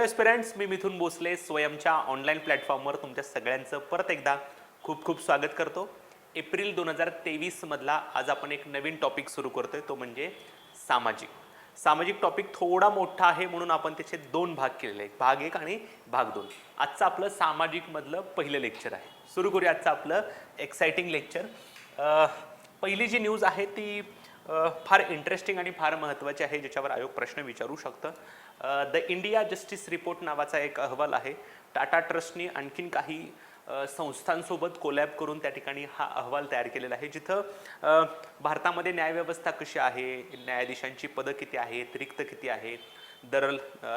Hello एस्पिरंट्स, मी मिथुन Bhosale स्वयंच्या online प्लॅटफॉर्मवर तुमच्या सगळ्यांचं परत एकदा खूप खूप स्वागत करतो. एप्रिल 2023 मधला आज आपण एक नवीन टॉपिक सुरू करतोय, तो म्हणजे सामाजिक. सामाजिक टॉपिक थोडा मोठा आहे म्हणून आपण त्याचे दोन भाग केलेले आहेत, भाग 1 आणि भाग 2. आजचं आपलं सामाजिक मधलं पहिलं लेक्चर आहे. सुरू करूया आजचं आपलं एक्साइटिंग लेक्चर. पहिली जी न्यूज आहे ती फार इंटरेस्टिंग आणि फार महत्त्वाची आहे, ज्याच्यावर आयोग प्रश्न विचारू शकतं. द इंडिया जस्टिस रिपोर्ट नावाचा एक अहवाल आहे. टाटा ट्रस्टनी आणखीन काही संस्थांसोबत कोलॅब करून त्या ठिकाणी हा अहवाल तयार केलेला आहे, जिथं भारतामध्ये न्यायव्यवस्था कशी आहे, न्यायाधीशांची पदं किती आहेत, रिक्त किती आहेत, दर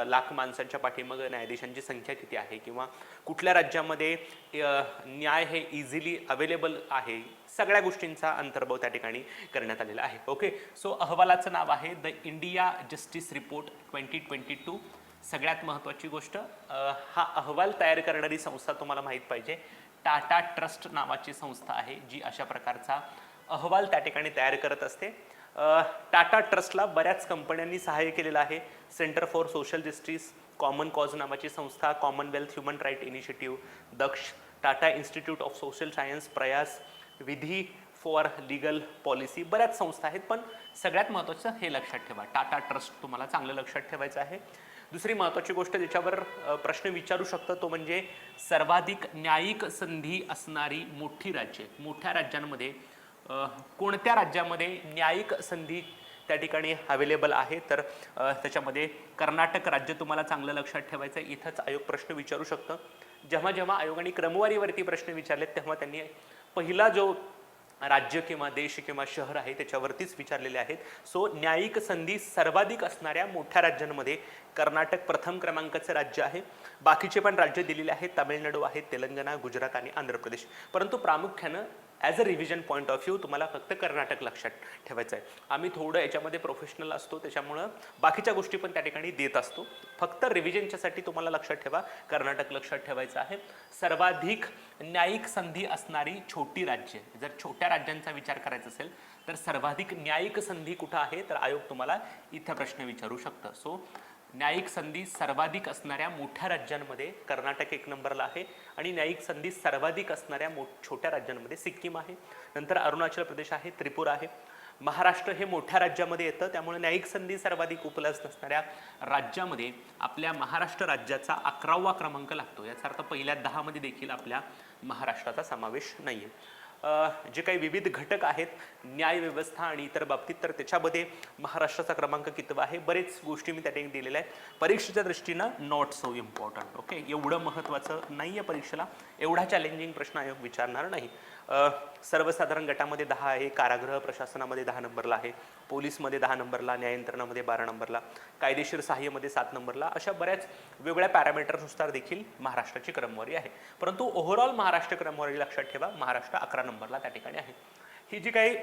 लाख माणसांच्या पाठीमागं न्यायाधीशांची संख्या किती आहे, किंवा कुठल्या राज्यामध्ये न्याय हे इझिली अवेलेबल आहे, सगळ्या गोष्टींचा अंतर्भाव त्या ठिकाणी करण्यात आलेला आहे. ओके, सो अहवालाचं नाव आहे द इंडिया जस्टिस रिपोर्ट 2022. सगळ्यात महत्त्वाची गोष्ट, हा अहवाल तयार करणारी संस्था तुम्हाला माहीत पाहिजे, टाटा ट्रस्ट नावाची संस्था आहे, जी अशा प्रकारचा अहवाल त्या ठिकाणी तयार करत असते. टाटा ट्रस्टला बऱ्याच कंपन्यांनी सहाय्य केलेलं आहे. Centre for social justice, common cause नावाची संस्था, commonwealth human right initiative, Daksh, Tata institute of social science, Prayas, Vidhi for legal policy, बऱ्याच संस्था आहेत. पण सगळ्यात महत्त्वाचं हे लक्षात ठेवा, टाटा ट्रस्ट तुम्हाला चांगलं लक्षात ठेवायचं आहे. दुसरी महत्त्वाची गोष्ट ज्याच्यावर प्रश्न विचारू शकतो तो म्हणजे सर्वाधिक न्यायिक संधी असणारी मोठी राज्ये. मोठ्या राज्यांमध्ये कोणत्या राज्यामध्ये न्यायिक संधी त्या ठिकाणी अवेलेबल आहे, तर त्याच्यामध्ये कर्नाटक राज्य तुम्हाला चांगलं लक्षात ठेवायचं आहे. इथंच आयोग प्रश्न विचारू शकतं. जेव्हा जेव्हा आयोगाने क्रमवारीवरती प्रश्न विचारलेत तेव्हा त्यांनी पहिला जो राज्य किंवा देश किंवा शहर आहे त्याच्यावरतीच विचारलेले आहेत. सो न्यायिक संधी सर्वाधिक असणाऱ्या मोठ्या राज्यांमध्ये कर्नाटक प्रथम क्रमांकाचं राज्य आहे. बाकीचे पण राज्य दिलेले आहेत, तामिळनाडू आहे, तेलंगणा, गुजरात आणि आंध्र प्रदेश. परंतु प्रामुख्यानं as a revision point of view तुम्हाला फक्त कर्नाटक लक्षात ठेवायचं आहे. आम्ही थोडं याच्यामध्ये प्रोफेशनल असतो, त्याच्यामुळं बाकीच्या गोष्टी पण त्या ठिकाणी देत असतो. फक्त रिव्हिजनच्यासाठी तुम्हाला लक्षात ठेवा, कर्नाटक लक्षात ठेवायचं आहे. सर्वाधिक न्यायिक संधी असणारी छोटी राज्य, जर छोट्या राज्यांचा विचार करायचा असेल तर सर्वाधिक न्यायिक संधी कुठं आहे, तर आयोग तुम्हाला इथं प्रश्न विचारू शकतं. सो न्यायिक संधी सर्वाधिक असणाऱ्या मोठ्या राज्यांमध्ये कर्नाटक 1 नंबरला आहे आणि न्यायिक संधी सर्वाधिक असणाऱ्या छोट्या राज्यांमध्ये सिक्कीम आहे, नंतर अरुणाचल प्रदेश आहे, त्रिपुरा आहे. महाराष्ट्र हे मोठ्या राज्यामध्ये येतं, त्यामुळे न्यायिक संधी सर्वाधिक उपलब्ध असणाऱ्या राज्यामध्ये आपल्या महाराष्ट्र राज्याचा 11वा क्रमांक लागतो. याचा अर्थ पहिल्या 10 मध्ये देखील आपल्या महाराष्ट्राचा समावेश नाही आहे. जे काही विविध घटक आहेत न्याय व्यवस्था आणि इतर बाबतीत, तर त्याच्यामध्ये महाराष्ट्राचा क्रमांक कितवा आहे, बरेच गोष्टी मी त्या ठिकाणी दिलेल्या आहेत. परीक्षेच्या दृष्टीनं नॉट सो इम्पॉर्टंट. ओके, एवढं महत्त्वाचं नाही आहे परीक्षेला, एवढा चॅलेंजिंग प्रश्न आयोग विचारणार नाही. सर्वसाधारण गटामध्ये 10 आहे, कारागृह प्रशासनामध्ये 10 नंबरला आहे, पोलीसमध्ये 10 नंबरला, न्याययंत्रणामध्ये 12 नंबरला, कायदेशीर सहाय्यमध्ये 7 नंबरला, अशा बऱ्याच वेगळ्या पॅरामीटर्सनुसार देखील महाराष्ट्राची क्रमवारी आहे. परंतु ओव्हरऑल महाराष्ट्र क्रमवारी लक्षात ठेवा, महाराष्ट्र 11 नंबरला त्या ठिकाणी आहे. ही जी काही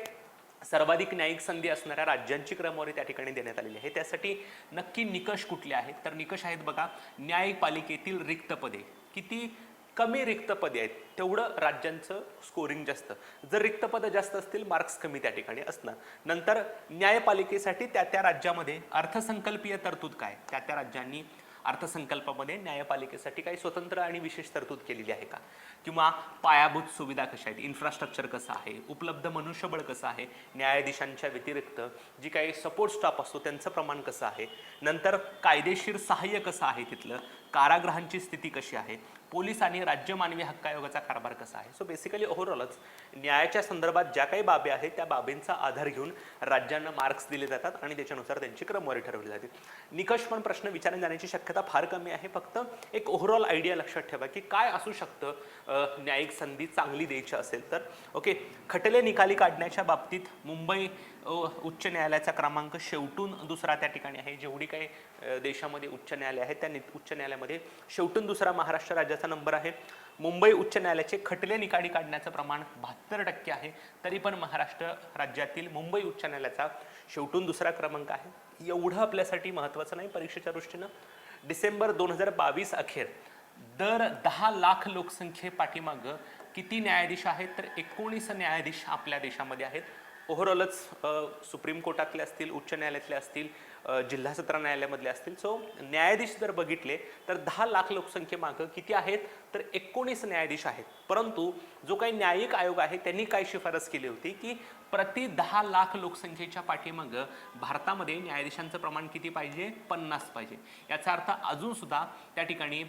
सर्वाधिक न्यायिक संधी असणाऱ्या राज्यांची क्रमवारी त्या ठिकाणी देण्यात आलेली आहे. त्यासाठी नक्की निकष कुठले आहेत, तर निकष आहेत बघा, न्यायपालिकेतील रिक्त पदे, किती कमी रिक्त पदे आहेत तेवढं राज्यांचं स्कोरिंग जास्त. जर रिक्त पदं जास्त असतील मार्क्स कमी त्या ठिकाणी असणार. नंतर न्यायपालिकेसाठी त्या त्या राज्यामध्ये अर्थसंकल्पीय तरतूद काय, त्या त्या राज्यांनी अर्थसंकल्पामध्ये न्यायपालिकेसाठी काही स्वतंत्र आणि विशेष तरतूद केलेली आहे का, किंवा पायाभूत सुविधा कशा आहेत, इन्फ्रास्ट्रक्चर कसं आहे, उपलब्ध मनुष्यबळ कसं आहे, न्यायाधीशांच्या व्यतिरिक्त जी काही सपोर्ट स्टाफ असतो त्यांचं प्रमाण कसं आहे, नंतर कायदेशीर सहाय्य कसं आहे तिथलं, कारागृहांची स्थिती कशी आहे, पोलीस आणि राज्य मानवी हक्क आयोगाचा कारभार कसा आहे. सो बेसिकली ओव्हरऑलच न्यायाच्या संदर्भात ज्या काही बाबी आहेत त्या बाबींचा आधार घेऊन राज्यांना मार्क्स दिले जातात आणि त्याच्यानुसार त्यांची क्रमवारी ठरवली जाते. निकष पण प्रश्न विचारण्यात जाण्याची शक्यता फार कमी आहे. फक्त एक ओव्हरऑल आयडिया लक्षात ठेवा की काय असू शकतं न्यायिक संधी चांगली द्यायची असेल तर. ओके, खटले निकाली काढण्याच्या बाबतीत मुंबई उच्च न्यायालयाचा क्रमांक शेवटून दुसरा त्या ठिकाणी आहे. जेवढी काही देशामध्ये उच्च न्यायालय आहेत त्या उच्च न्यायालयामध्ये शेवटून दुसरा महाराष्ट्र राज्याचा नंबर आहे. मुंबई उच्च न्यायालयाचे खटले निकाली काढण्याचं प्रमाण 72% आहे. तरी पण महाराष्ट्र राज्यातील मुंबई उच्च न्यायालयाचा शेवटून दुसरा क्रमांक आहे. एवढं आपल्यासाठी महत्त्वाचं नाही परीक्षेच्या दृष्टीनं. डिसेंबर 2022 अखेर दर 10 लाख लोकसंख्ये पाठीमागं किती न्यायाधीश आहेत, तर 19 न्यायाधीश आपल्या देशामध्ये आहेत. ओव्हरऑलच सुप्रीम कोर्टातले असतील, उच्च न्यायालयातले असतील, जिल्हा सत्र न्यायालयामधले असतील, सो न्यायाधीश जर बघितले तर 10 लाख लोकसंख्येमागं किती आहेत तर 19 न्यायाधीश आहेत. परंतु जो काही न्यायिक आयोग आहे त्यांनी काय शिफारस केली होती की प्रति 10 लाख लोकसंख्येच्या पाठीमागं भारतामध्ये न्यायाधीशांचं प्रमाण किती पाहिजे 50 पाहिजे. याचा अर्थ अजून सुद्धा त्या ठिकाणी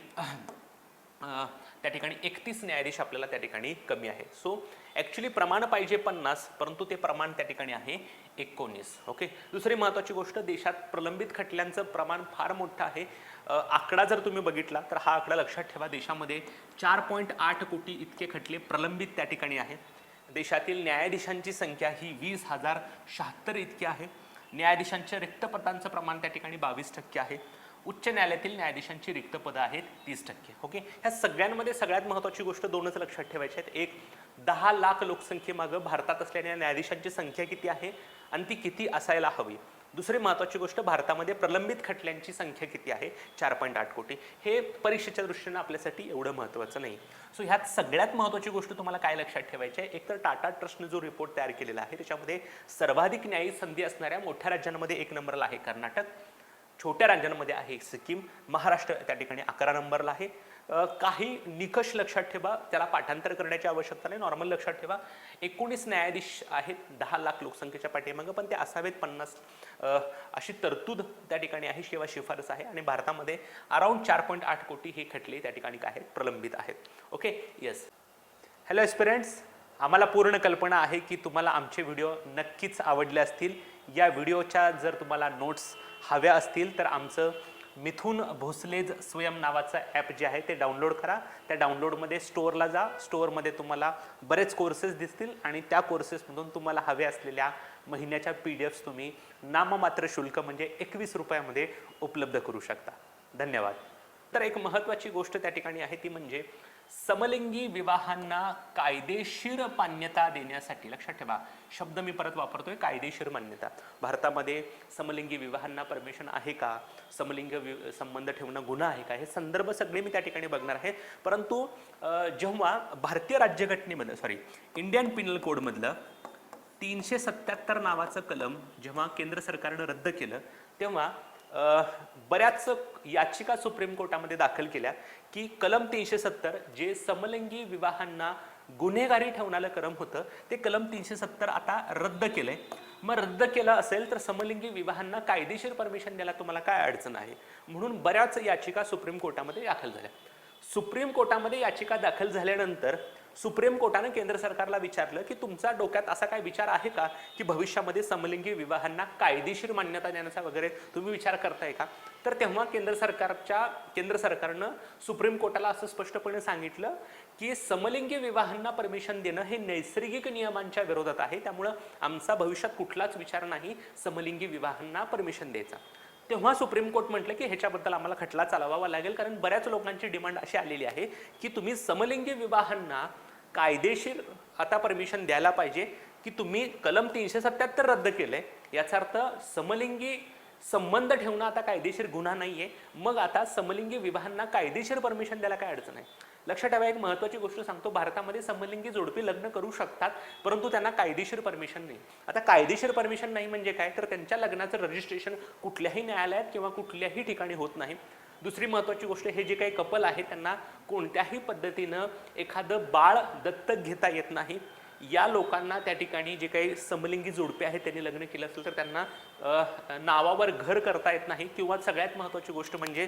31 न्यायाधीश आपल्याला त्या ठिकाणी कमी आहे. सो ॲक्च्युली प्रमाण पाहिजे 50 परंतु ते प्रमाण त्या ठिकाणी आहे 19. ओके. दुसरी महत्त्वाची गोष्ट, देशात प्रलंबित खटल्यांचं प्रमाण फार मोठं आहे. आकडा जर तुम्ही बघितला तर हा आकडा लक्षात ठेवा, देशामध्ये 4.8 कोटी इतके खटले प्रलंबित त्या ठिकाणी आहेत. देशातील न्यायाधीशांची संख्या ही 20,076 इतकी आहे. न्यायाधीशांच्या रिक्त पदांचं प्रमाण त्या ठिकाणी 22% आहे. उच्च न्यायालयातील न्यायाधीशांची रिक्त पदं आहेत 30%. ओके. ह्या सगळ्यांमध्ये सगळ्यात महत्त्वाची गोष्ट दोनच लक्षात ठेवायची आहेत. एक, 10 लाख लोकसंख्येमागं भारतात असलेल्या न्यायाधीशांची संख्या किती आहे आणि ती किती असायला हवी. दुसरी महत्त्वाची गोष्ट, भारतामध्ये प्रलंबित खटल्यांची संख्या किती आहे 4.8 कोटी. हे परीक्षेच्या दृष्टीनं आपल्यासाठी एवढं महत्त्वाचं नाही. सो ह्यात सगळ्यात महत्त्वाची गोष्ट तुम्हाला काय लक्षात ठेवायची आहे, एक तर टाटा ट्रस्टने जो रिपोर्ट तयार केलेला आहे त्याच्यामध्ये सर्वाधिक न्यायिक संधी असणाऱ्या मोठ्या राज्यांमध्ये 1 नंबरला आहे कर्नाटक, छोट्या राज्यांमध्ये आहे सिक्कीम, महाराष्ट्र त्या ठिकाणी 11 नंबरला आहे. काही निकष लक्षात ठेवा, त्याला पाठांतर करण्याची आवश्यकता नाही, नॉर्मल लक्षात ठेवा. 19 न्यायाधीश आहेत 10 लाख लोकसंख्येच्या पाठीमागं, पण ते असावेत 50 अशी तरतूद त्या ठिकाणी आहे, शिफारस आहे. आणि भारतामध्ये अराउंड 4.8 कोटी हे खटले त्या ठिकाणी काय आहेत प्रलंबित आहेत. ओके. येस. हॅलो एस्पिरंट्स, आम्हाला पूर्ण कल्पना आहे की तुम्हाला आमचे व्हिडिओ नक्कीच आवडले असतील. या व्हिडिओच्या जर तुम्हाला नोट्स हव्या असतील तर आमचं मिथून भोसलेज स्वयं नावाचं ॲप जे आहे ते डाउनलोड करा. त्या डाउनलोडमध्ये स्टोअरला जा, स्टोअरमध्ये तुम्हाला बरेच कोर्सेस दिसतील आणि त्या कोर्सेसमधून तुम्हाला हवे असलेल्या महिन्याच्या PDFs तुम्ही नाममात्र शुल्क म्हणजे 21 रुपयामध्ये उपलब्ध करू शकता. धन्यवाद. तर एक महत्त्वाची गोष्ट त्या ठिकाणी आहे ती म्हणजे समलिंगी विवाहांना कायदेशीर मान्यता देण्यासाठी, लक्षात ठेवा शब्द मी परत वापरतोय, कायदेशीर मान्यता. भारतामध्ये समलिंगी विवाहांना परमिशन आहे का, समलिंगी संबंध ठेवणं गुन्हा आहे का, हे संदर्भ सगळे मी त्या ठिकाणी बघणार आहे. परंतु जेव्हा भारतीय राज्यघटनेमधलं इंडियन पिनल कोडमधलं 377 नावाचं कलम जेव्हा केंद्र सरकारनं रद्द केलं तेव्हा बऱ्याच याचिका सुप्रीम कोर्टामध्ये दाखल केल्या की कलम 370 जे समलिंगी विवाहांना गुन्हेगारी ठेवणारं कलम होतं ते कलम 370 आता रद्द केलंय. मग रद्द केलं असेल तर समलिंगी विवाहांना कायदेशीर परमिशन द्यायला तुम्हाला काय अडचण आहे, म्हणून बऱ्याच याचिका सुप्रीम कोर्टामध्ये दाखल झाल्या. सुप्रीम कोर्टामध्ये याचिका दाखल झाल्यानंतर सुप्रीम कोर्टाने केंद्र सरकारला विचारलं की तुमचा डोक्यात असा काय विचार आहे का की भविष्यामध्ये समलिंगी विवाहांना कायदेशीर मान्यता देण्याचा वगैरे तुम्ही विचार करताय का. तर तेव्हा केंद्र सरकारनं सुप्रीम कोर्टाला असं स्पष्टपणे सांगितलं की समलिंगी विवाहांना परमिशन देणं हे नैसर्गिक नियमांच्या विरोधात आहे, त्यामुळं आमचा भविष्यात कुठलाच विचार नाही समलिंगी विवाहांना परमिशन द्यायचा. तेव्हा सुप्रीम कोर्ट म्हटलं की ह्याच्याबद्दल आम्हाला खटला चालवावा लागेल, कारण बऱ्याच लोकांची डिमांड अशी आलेली आहे की तुम्ही समलिंगी विवाहांना कायदेशीर आता परमिशन द्यायला पाहिजे की तुम्ही कलम 377 रद्द केलंय, याचा अर्थ समलिंगी संबंध ठेवणं आता कायदेशीर गुन्हा नाहीये, मग आता समलिंगी विवाहांना कायदेशीर परमिशन द्यायला काय अडचण आहे. लक्षात ठेवा, एक महत्त्वाची गोष्ट सांगतो, भारतामध्ये समलिंगी जोडपी लग्न करू शकतात परंतु त्यांना कायदेशीर परमिशन नाही. आता कायदेशीर परमिशन नाही म्हणजे काय, तर त्यांच्या लग्नाचं रजिस्ट्रेशन कुठल्याही न्यायालयात किंवा कुठल्याही ठिकाणी होत नाही. दुसरी महत्त्वाची गोष्ट, हे जे काही कपल आहे त्यांना कोणत्याही पद्धतीनं एखादं बाळ दत्तक घेता येत नाही. या लोकांना त्या ठिकाणी जे काही समलिंगी जोडपे आहेत त्यांनी लग्न केलं असेल तर त्यांना नावावर घर करता येत नाही, किंवा सगळ्यात महत्त्वाची गोष्ट म्हणजे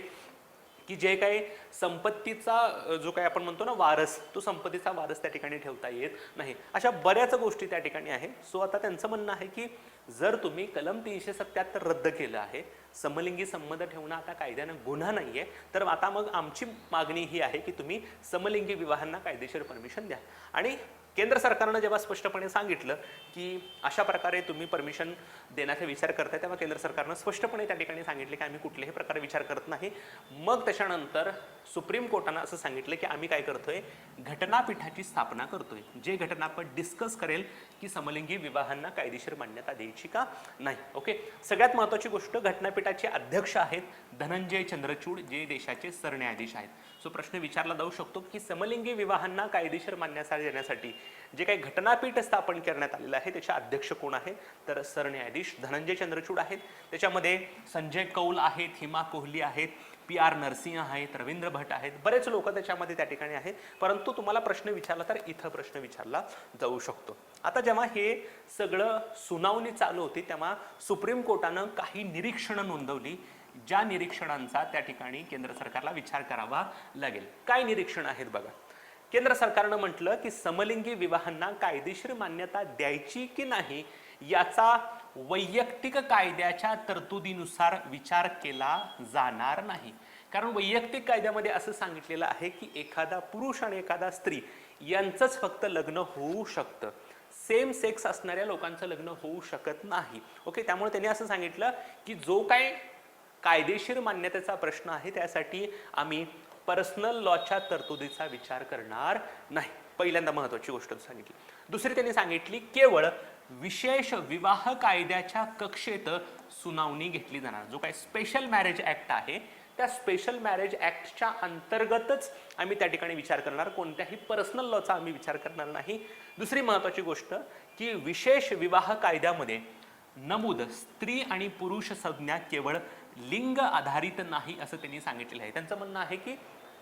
की जे काही संपत्तीचा जो काही आपण म्हणतो ना वारस, तो संपत्तीचा वारस त्या ठिकाणी ठेवता येत नाही. अशा बऱ्याच गोष्टी त्या ठिकाणी आहे. सो आता त्यांचं म्हणणं आहे की जर तुम्ही कलम 377 रद्द केलं आहे, समलिंगी संबंध ठेवणं आता कायद्यानं गुन्हा नाहीये, तर आता मग आमची मागणी ही आहे की तुम्ही समलिंगी विवाहांना कायदेशीर परमिशन द्या. आणि केंद्र सरकारनं जेव्हा स्पष्टपणे सांगितलं की अशा प्रकारे तुम्ही परमिशन देण्याचा विचार करताय, तेव्हा केंद्र सरकारनं स्पष्टपणे त्या ठिकाणी सांगितले की आम्ही कुठल्याही प्रकारे विचार करत नाही. मग त्याच्यानंतर सुप्रीम कोर्टानं असं सांगितलं की आम्ही काय करतोय, घटनापीठाची स्थापना करतोय, जे घटनापीठ डिस्कस करेल की समलिंगी विवाहांना कायदेशीर मान्यता देईल द्यायची का नाही. ओके, सगळ्यात महत्त्वाची गोष्ट, घटनापीठाचे अध्यक्ष आहेत धनंजय चंद्रचूड, जे देशाचे सरन्यायाधीश आहेत. सो प्रश्न विचारला जाऊ शकतो की समलिंगी विवाहांना कायदेशीर मान्यता देण्यासाठी जे काही घटनापीठ स्थापन करण्यात आलेलं आहे त्याचे अध्यक्ष कोण आहेत, तर सरन्यायाधीश धनंजय चंद्रचूड आहेत. त्याच्यामध्ये संजय कौल आहेत, हिमा कोहली आहेत, PR नरसिंह आहेत, रवींद्र भट आहेत, बरेच लोक त्याच्यामध्ये त्या ठिकाणी आहेत. परंतु तुम्हाला प्रश्न विचारला तर इथं प्रश्न विचारला जाऊ शकतो. आता जेव्हा हे सगळं सुनावणी चालू होती तेव्हा सुप्रीम कोर्टानं काही निरीक्षणं नोंदवली, ज्या निरीक्षणांचा त्या ठिकाणी केंद्र सरकारला विचार करावा लागेल. काय निरीक्षण आहेत बघा. केंद्र सरकारनं म्हटलं की समलिंगी विवाहांना कायदेशीर मान्यता द्यायची की नाही याचा वैयक्तिक कायद्याच्या तरतुदीनुसार विचार केला जाणार नाही. कारण वैयक्तिक कायद्यामध्ये असं सांगितलेलं आहे की एखादा पुरुष आणि एखादा स्त्री यांचंच फक्त लग्न होऊ शकतं, सेम सेक्स असणाऱ्या लोकांचं लग्न होऊ शकत नाही. ओके, त्यामुळे त्यांनी असं सांगितलं की जो काय कायदेशीर मान्यतेचा प्रश्न आहे त्यासाठी आम्ही पर्सनल लॉच्या तरतुदीचा विचार करणार नाही. पहिल्यांदा महत्त्वाची गोष्ट सांगितली. दुसरी त्यांनी सांगितली केवळ विशेष विवाह कायद्याच्या कक्षेत सुनावणी घेतली जाणार. जो काही स्पेशल मॅरेज ऍक्ट आहे त्या स्पेशल मॅरेज ऍक्टच्या अंतर्गतच आम्ही त्या ठिकाणी विचार करणार, कोणत्याही पर्सनल लॉचा आम्ही विचार करणार नाही. दुसरी महत्त्वाची गोष्ट की विशेष विवाह कायद्यामध्ये नमूद स्त्री आणि पुरुष संज्ञा केवळ लिंग आधारित नाही असं त्यांनी सांगितलेलं आहे. त्यांचं म्हणणं आहे की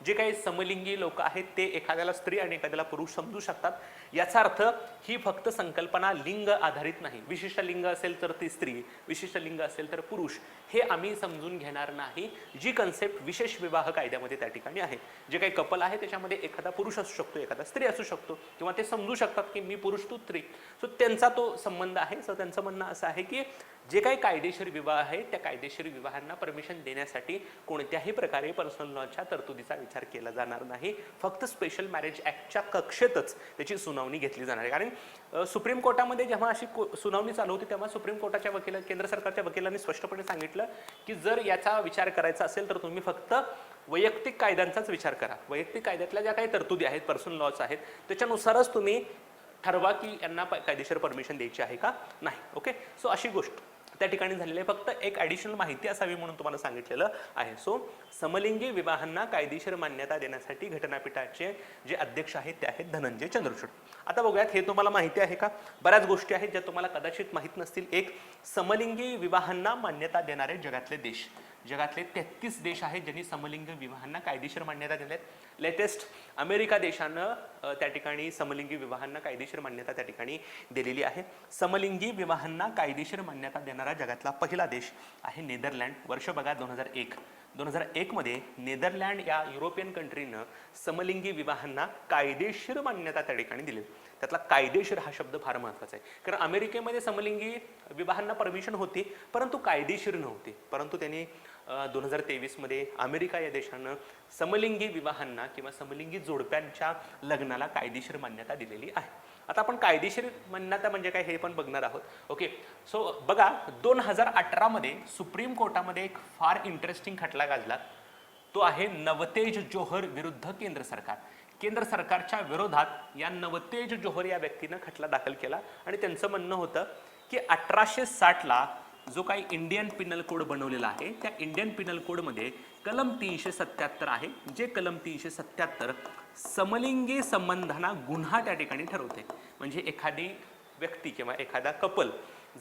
जे काही समलिंगी लोक आहेत ते एखाद्याला स्त्री आणि एखाद्याला पुरुष समजू शकतात. याचा अर्थ ही फक्त संकल्पना लिंग आधारित नाही. विशिष्ट लिंग असेल तर ती स्त्री, विशिष्ट लिंग असेल तर पुरुष, हे आम्ही समजून घेणार नाही. जी कन्सेप्ट विशेष विवाह कायद्यामध्ये त्या ठिकाणी आहे, जे काही कपल आहे त्याच्यामध्ये एखादा पुरुष असू शकतो, एखादा स्त्री असू शकतो, किंवा ते समजू शकतात की मी पुरुष तू स्त्री, सो त्यांचा तो संबंध आहे. सो त्यांचं म्हणणं असं आहे की जे काही कायदेशीर विवाह आहे त्या कायदेशीर विवाहांना परमिशन देण्यासाठी कोणत्याही प्रकारे पर्सनल लॉच्या तरतुदीचा विचार केला जाणार नाही. फक्त स्पेशल मॅरेज ऍक्टच्या कक्षेतच त्याची सुनावणी घेतली जाणार आहे. कारण सुप्रीम कोर्टामध्ये जेव्हा अशी सुनावणी चालू होती तेव्हा सुप्रीम कोर्टाच्या केंद्र सरकारच्या वकिलांनी स्पष्टपणे सांगितलं की जर याचा विचार करायचा असेल तर तुम्ही फक्त वैयक्तिक कायद्यांचाच विचार करा. वैयक्तिक कायद्यातल्या ज्या काही तरतुदी आहेत, पर्सनल लॉज आहेत, त्याच्यानुसारच तुम्ही ठरवा की यांना कायदेशीर परमिशन द्यायची आहे का नाही. ओके, सो अशी गोष्ट त्या ठिकाणी झालेली आहे. फक्त एक ॲडिशनल माहिती असावी म्हणून तुम्हाला सांगितलेलं आहे. सो समलिंगी विवाहांना कायदेशीर मान्यता देण्यासाठी घटनापीठाचे जे अध्यक्ष आहेत ते आहेत धनंजय चंद्रचूड. आता बघूयात हे तुम्हाला माहिती आहे का. बऱ्याच गोष्टी आहेत ज्या तुम्हाला कदाचित माहीत नसतील. एक, समलिंगी विवाहांना मान्यता देणारे जगातले देश. जगातले 33 देश आहेत ज्यांनी समलिंगी विवाहांना कायदेशीर मान्यता दिल्या आहेत. लेटेस्ट अमेरिका देशानं त्या ठिकाणी समलिंगी विवाहांना कायदेशीर मान्यता त्या ठिकाणी दिलेली आहे. समलिंगी विवाहांना कायदेशीर मान्यता देणारा जगातला पहिला देश आहे नेदरलँड. वर्ष बघा 2001. 2001 मध्ये नेदरलँड या युरोपियन कंट्रीनं समलिंगी विवाहांना कायदेशीर मान्यता त्या ठिकाणी दिली. त्यातला कायदेशीर हा शब्द फार महत्त्वाचा आहे. कारण अमेरिकेमध्ये समलिंगी विवाहांना परमिशन होती परंतु कायदेशीर नव्हती. परंतु त्यांनी 2023 मध्ये अमेरिका या देशानं समलिंगी विवाहांना किंवा समलिंगी जोडप्यांच्या लग्नाला कायदेशीर मान्यता दिलेली आहे. आता आपण कायदेशीर मान्यता म्हणजे काय हे पण बघणार आहोत. ओके, सो बघा 2018 मध्ये सुप्रीम कोर्टामध्ये एक फार इंटरेस्टिंग खटला गाजला. तो आहे नवतेज जोहर विरुद्ध केंद्र सरकार. केंद्र सरकारच्या विरोधात या नवतेज जोहर या व्यक्तीनं खटला दाखल केला आणि त्यांचं म्हणणं होतं की 1860ला जो काही इंडियन पिनल कोड बनवलेला आहे त्या इंडियन पिनल कोडमध्ये कलम 377 आहे, जे कलम 377 समलिंगी संबंधांना गुन्हा त्या ठिकाणी ठरवते. म्हणजे एखादी व्यक्ती किंवा एखादा कपल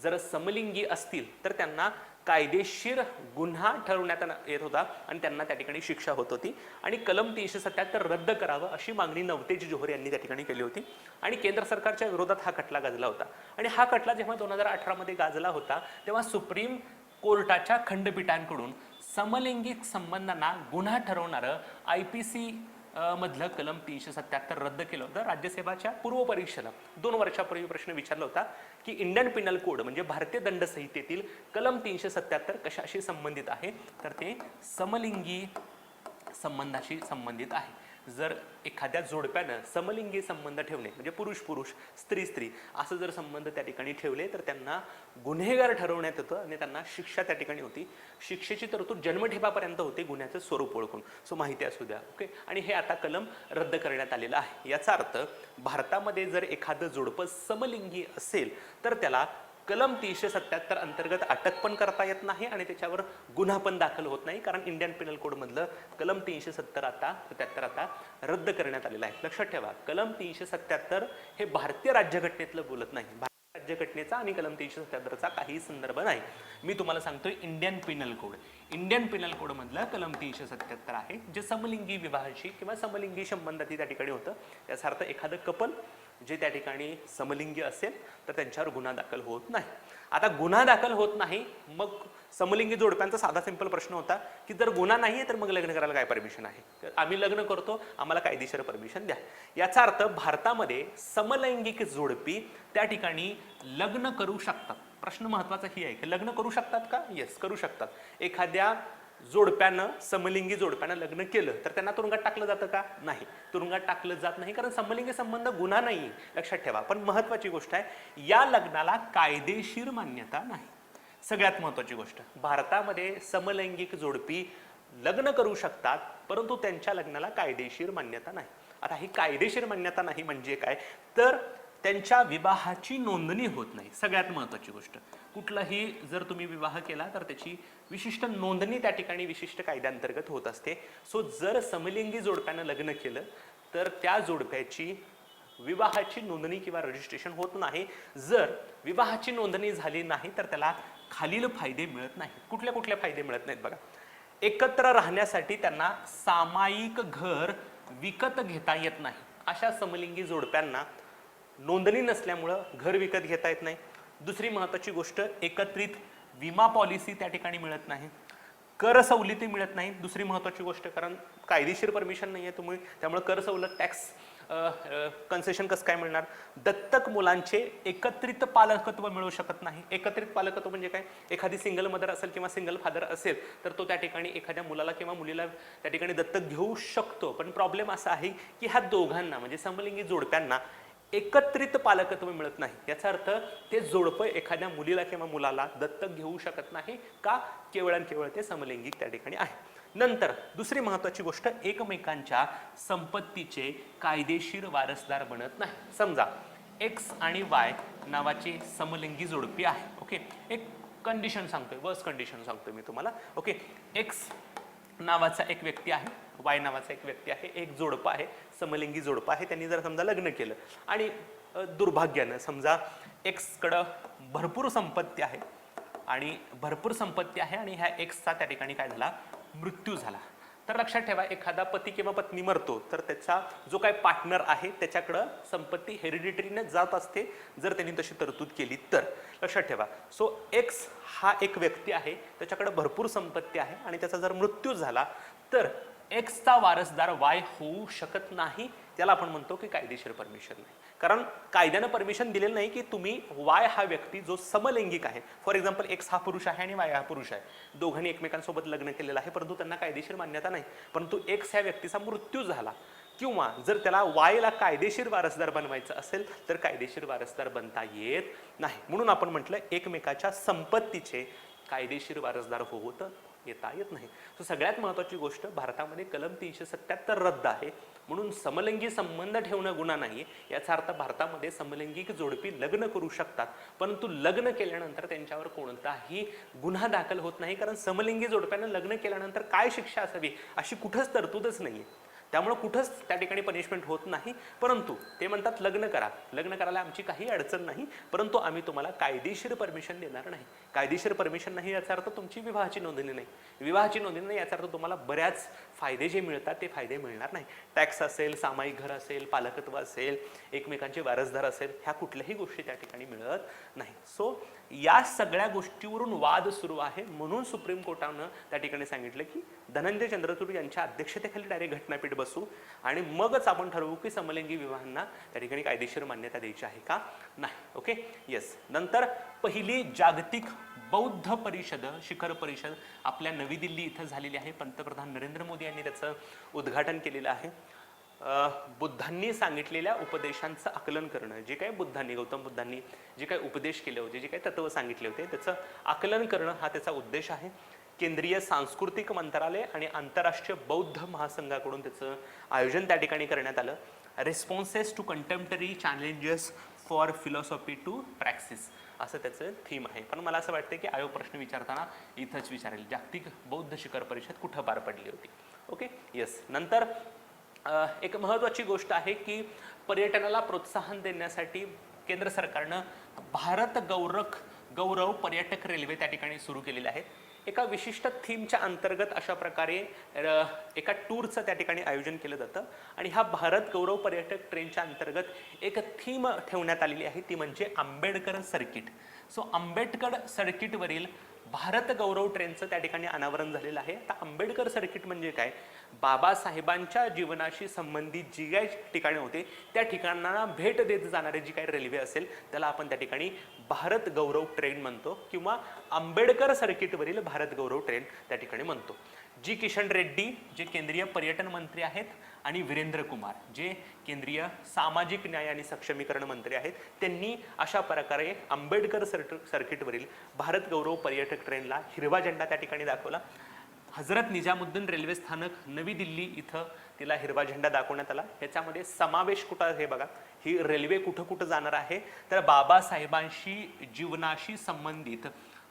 जर समलिंगी असतील तर त्यांना कायदेशीर गुन्हा ठरवण्यात येत होता आणि त्यांना त्या ठिकाणी शिक्षा होत होती. आणि कलम 377 रद्द करावं अशी मागणी नवतेज जोहर यांनी त्या ठिकाणी केली होती आणि केंद्र सरकारच्या विरोधात हा खटला गाजला होता. आणि हा खटला जेव्हा 2018 मध्ये गाजला होता तेव्हा सुप्रीम कोर्टाच्या खंडपीठांकडून समलैंगिक संबंधांना गुन्हा ठरवणारं IPC मधलं कलम 377 रद्द केलं होतं. राज्यसेवाच्या पूर्व परीक्षेला 2 वर्षापूर्वी प्रश्न विचारला होता की इंडियन पिनल कोड म्हणजे भारतीय दंड संहितेतील कलम 377 कशाशी संबंधित आहे, तर ते समलिंगी संबंधाशी संबंधित आहे. जर एखाद्या जोडप्यानं समलिंगी संबंध ठेवणे म्हणजे पुरुष पुरुष स्त्री स्त्री असं जर संबंध त्या ठिकाणी ठेवले तर त्यांना गुन्हेगार ठरवण्यात येतं आणि त्यांना शिक्षा त्या ठिकाणी होती. शिक्षेची तरतूद जन्मठेपापर्यंत होते गुन्ह्याचं स्वरूप ओळखून. सो माहिती असू द्या. ओके, आणि हे आता कलम रद्द करण्यात आलेलं आहे. याचा अर्थ भारतामध्ये जर एखादं जोडपं समलिंगी असेल तर त्याला कलम 377 अंतर्गत अटक पण करता येत नाही आणि त्याच्यावर गुन्हा पण दाखल होत नाही, कारण इंडियन पिनल कोड मधलं कलम 377 आता रद्द करण्यात आलेलं आहे. लक्षात ठेवा, कलम 377 हे भारतीय राज्यघटनेतलं बोलत नाही. राज्यघटनेचा आणि कलम 377चा काही संदर्भ नाही. मी तुम्हाला सांगतोय Indian Pinal code. Indian Pinal code मधलं कलम 377 आहे, जे समलिंगी विवाहाशी किंवा समलिंगी संबंधाची त्या ठिकाणी होतं. याचा अर्थ एखादं कपल जे त्या ठिकाणी समलिंगी असेल तर त्यांच्यावर गुन्हा दाखल होत नाही. आता गुन्हा दाखल होत नाही, मग समलिंगी जोडप्यांचा साधा सिंपल प्रश्न होता की जर गुन्हा नाहीये तर मग लग्न करायला काय परमिशन आहे? तर आम्ही लग्न करतो, आम्हाला कायदेशीर परमिशन द्या. याचा अर्थ भारतामध्ये समलैंगिक जोडपी त्या ठिकाणी लग्न करू शकतात. प्रश्न महत्वाचा ही आहे की लग्न करू शकतात का? येस, करू शकतात. एखाद्या जोडप्यानं, समलिंगी जोडप्यानं लग्न केलं तर त्यांना तुरुंगात टाकलं जातं का? नाही, तुरुंगात टाकलं जात नाही, कारण समलिंगी संबंध गुन्हा नाही, लक्षात ठेवा. पण महत्वाची गोष्ट आहे, या लग्नाला कायदेशीर मान्यता नाही. सगळ्यात महत्वाची गोष्ट, भारतामध्ये समलैंगिक जोडपी लग्न करू शकतात, परंतु त्यांच्या लग्नाला कायदेशीर मान्यता नाही. आता ही कायदेशीर मान्यता नाही म्हणजे काय, तर त्यांच्या विवाहाची नोंदणी होत नाही. सगळ्यात महत्वाची गोष्ट, कुठलाही जर तुम्ही विवाह केला तर त्याची विशिष्ट नोंदणी त्या ठिकाणी विशिष्ट कायद्यांतर्गत होत असते. सो जर समलिंगी जोडप्यानं लग्न केलं तर त्या जोडप्याची विवाहाची नोंदणी किंवा रजिस्ट्रेशन होत नाही. जर विवाहाची नोंदणी झाली नाही तर त्याला खालील फायदे मिळत नाहीत. कुठल्या कुठल्या फायदे मिळत नाहीत बघा. एकत्र राहण्यासाठी त्यांना सामायिक घर विकत घेता येत नाही. अशा समलिंगी जोडप्यांना नोंदणी नसल्यामुळं घर विकत घेता येत नाही. दुसरी महत्वाची गोष्ट, एकत्रित विमा पॉलिसी त्या ठिकाणी मिळत नाही. कर सवलती मिळत नाही. दुसरी महत्वाची गोष्ट, कारण कायदेशीर परमिशन नाही आहे, त्यामुळे कर सवलत, टॅक्स कन्सेशन कसं काय मिळणार? दत्तक मुलांचे एकत्रित पालकत्व मिळू शकत नाही. एकत्रित पालकत्व म्हणजे काय? एखादी सिंगल मदर असेल किंवा सिंगल फादर असेल तर तो त्या ठिकाणी एखाद्या मुलाला किंवा मुलीला त्या ठिकाणी दत्तक घेऊ शकतो. पण प्रॉब्लेम असा आहे की ह्या दोघांना म्हणजे समलिंगी जोडप्यांना एकत्रित पालकत्व मिळत नाही. याचा अर्थ ते जोडपं एखाद्या मुलीला किंवा मुलाला दत्तक घेऊ शकत नाही का? केवळ आणि केवळ ते समलैंगिक त्या ठिकाणी आहे. नंतर दुसरी महत्वाची गोष्ट, एकमेकांच्या संपत्तीचे कायदेशीर वारसदार बनत नाही. समजा एक्स आणि वाय नावाची समलिंगी जोडपी आहे. ओके, एक कंडिशन सांगतोय, वर्स्ट कंडिशन सांगतोय मी तुम्हाला. ओके, एक्स नावाचा एक व्यक्ती आहे, वाय नावाचा एक व्यक्ती आहे, एक जोडपं आहे, समलिंगी जोडपं आहे. त्यांनी जर समजा लग्न केलं आणि दुर्भाग्यानं समजा एक्सकडं भरपूर संपत्ती आहे आणि ह्या एक्सचा त्या ठिकाणी काय झाला? मृत्यू झाला. तर लक्षात ठेवा, एखादा पती किंवा पत्नी मरतो तर त्याचा जो काय पार्टनर आहे त्याच्याकडं संपत्ती हेरिडिटरीने जात असते, जर त्यांनी तशी तरतूद केली तर. लक्षात ठेवा. सो एक्स हा एक व्यक्ती आहे, त्याच्याकडे भरपूर संपत्ती आहे आणि त्याचा जर मृत्यू झाला तर एक्सचा वारसदार वाय होऊ शकत नाही. त्याला आपण म्हणतो की कायदेशीर परमिशन नाही, कारण कायद्यानं परमिशन दिलेलं नाही की तुम्ही वाय हा व्यक्ती जो समलैंगिक आहे, फॉर एक्झाम्पल एक्स हा पुरुष आहे आणि वाय हा पुरुष आहे, दोघांनी एकमेकांसोबत लग्न केलेलं आहे, परंतु त्यांना कायदेशीर मान्यता नाही. परंतु एक्स ह्या व्यक्तीचा मृत्यू झाला किंवा जर त्याला वायला कायदेशीर वारसदार बनवायचं असेल तर कायदेशीर वारसदार बनता येत नाही. म्हणून आपण म्हटलं एकमेकाच्या संपत्तीचे कायदेशीर वारसदार होत येता येत नाही. सो सगळ्यात महत्वाची गोष्ट, भारतामध्ये कलम 377 रद्द आहे, म्हणून समलिंगी संबंध ठेवणं गुन्हा नाहीये. याचा अर्थ भारतामध्ये समलैंगिक जोडपी लग्न करू शकतात, परंतु लग्न केल्यानंतर त्यांच्यावर कोणताही गुन्हा दाखल होत नाही, कारण समलिंगी जोडप्यानं लग्न केल्यानंतर काय शिक्षा असावी अशी कुठंच तरतूदच नाहीये. त्यामुळे कुठंच त्या ठिकाणी पनिशमेंट होत नाही. परंतु ते म्हणतात लग्न करा, लग्न करायला आमची काही अडचण नाही, परंतु आम्ही तुम्हाला कायदेशीर परमिशन देणार नाही. कायदेशीर परमिशन नाही याचा अर्थ तुमची विवाहाची नोंदणी नाही. विवाहाची नोंदणी नाही याचा अर्थ तुम्हाला बऱ्याच फायदे जे मिळतात ते फायदे मिळणार नाही. टॅक्स असेल, सामायिक घर असेल, पालकत्व असेल, एकमेकांचे वारसदार असेल, ह्या कुठल्याही गोष्टी त्या ठिकाणी मिळत नाही. सो या सगळ्या गोष्टीवरून वाद सुरू आहे. म्हणून सुप्रीम कोर्टानं त्या ठिकाणी सांगितलं की धनंजय चंद्रचूड यांच्या अध्यक्षतेखाली डायरेक्ट घटनापीठ बसू आणि मगच आपण ठरवू की समलिंगी विवाहांना त्या ठिकाणी कायदेशीर मान्यता द्यायची आहे का नाही. Okay, yes. नंतर पहिली जागतिक बौद्ध परिषद, शिखर परिषद आपल्या नवी दिल्ली इथं झालेली आहे. पंतप्रधान नरेंद्र मोदी यांनी त्याचं उद्घाटन केलेलं आहे. बुद्धांनी सांगितलेल्या उपदेशांचं आकलन करणं, जे काही बुद्धांनी, गौतम बुद्धांनी जे काही उपदेश केले होते, जे काही तत्व सांगितले होते, त्याचं आकलन करणं हा त्याचा उद्देश आहे. केंद्रीय सांस्कृतिक मंत्रालय आणि आंतरराष्ट्रीय बौद्ध महासंघाकडून त्याचं आयोजन त्या ठिकाणी करण्यात आलं. Responses to contemporary challenges for philosophy to praxis, असं त्याचं थीम आहे. पण मला असं वाटतं की आयोग प्रश्न विचारताना इथंच विचारेल, जागतिक बौद्ध शिखर परिषद कुठं पार पडली होती. Okay, yes. नंतर एक महत्त्वाची गोष्ट आहे की पर्यटनाला प्रोत्साहन देण्यासाठी केंद्र सरकारनं भारत गौरव पर्यटक रेल्वे त्या ठिकाणी सुरू केलेले आहेत. एका विशिष्ट थीमच्या अंतर्गत अशा प्रकारे एका टूरचं त्या ठिकाणी आयोजन केलं जातं आणि हा भारत गौरव पर्यटक ट्रेनच्या अंतर्गत एक थीम ठेवण्यात आलेली आहे, ती म्हणजे आंबेडकर सर्किट. सो आंबेडकर सर्किटवरील भारत गौरव ट्रेनचं त्या ठिकाणी अनावरण झालेलं आहे. आता आंबेडकर सर्किट म्हणजे काय? बाबासाहेबांच्या जीवनाशी संबंधित जी काही ठिकाणे होते त्या ठिकाणांना भेट देत जाणारी जी काही रेल्वे असेल त्याला आपण त्या ठिकाणी भारत गौरव ट्रेन म्हणतो किंवा आंबेडकर सर्किटवरील भारत गौरव ट्रेन त्या ठिकाणी म्हणतो. जी किशन रेड्डी जे केंद्रीय पर्यटन मंत्री आहेत आणि वीरेंद्र कुमार जे केंद्रीय सामाजिक न्याय आणि सक्षमीकरण मंत्री आहेत, त्यांनी अशा प्रकारे आंबेडकर सर्किटवरील भारत गौरव पर्यटक ट्रेनला हिरवा झेंडा त्या ठिकाणी दाखवला. हजरत निजामुद्दीन रेल्वे स्थानक नवी दिल्ली इथं तिला हिरवा झेंडा दाखवण्यात आला. ह्याच्यामध्ये समावेश कुठं हे बघा, ही रेल्वे कुठं कुठं जाणार आहे तर बाबासाहेबांशी जीवनाशी संबंधित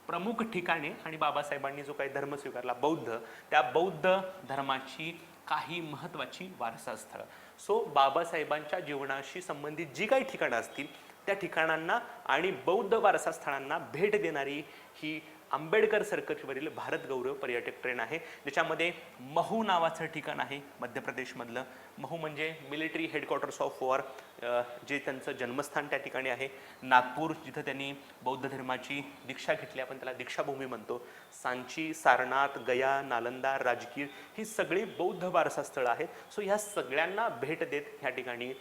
प्रमुख ठिकाणे आणि बाबासाहेबांनी जो काही धर्म स्वीकारला बौद्ध, त्या बौद्ध धर्माची काही महत्त्वाची वारसास्थळं. सो बाबासाहेबांच्या जीवनाशी संबंधित जी काही ठिकाणं असतील त्या ठिकाणांना आणि बौद्ध वारसास्थळांना भेट देणारी ही आंबेडकर सर्किटवरील भारत गौरव पर्यटक ट्रेन आहे, ज्याच्यामध्ये महू नावाचं ठिकाण आहे मध्य प्रदेशमधलं. महू म्हणजे मिलिटरी हेडक्वार्टर्स ऑफ वॉर, जे त्यांचं जन्मस्थान त्या ठिकाणी आहे. नागपूर जिथं त्यांनी बौद्ध धर्माची दीक्षा घेतली, आपण त्याला दीक्षाभूमी म्हणतो. सांची, सारनाथ, गया, नालंदा, राजगीर ही सगळी बौद्ध वारसास्थळं आहेत. सो ह्या सगळ्यांना भेट देत ह्या ठिकाणी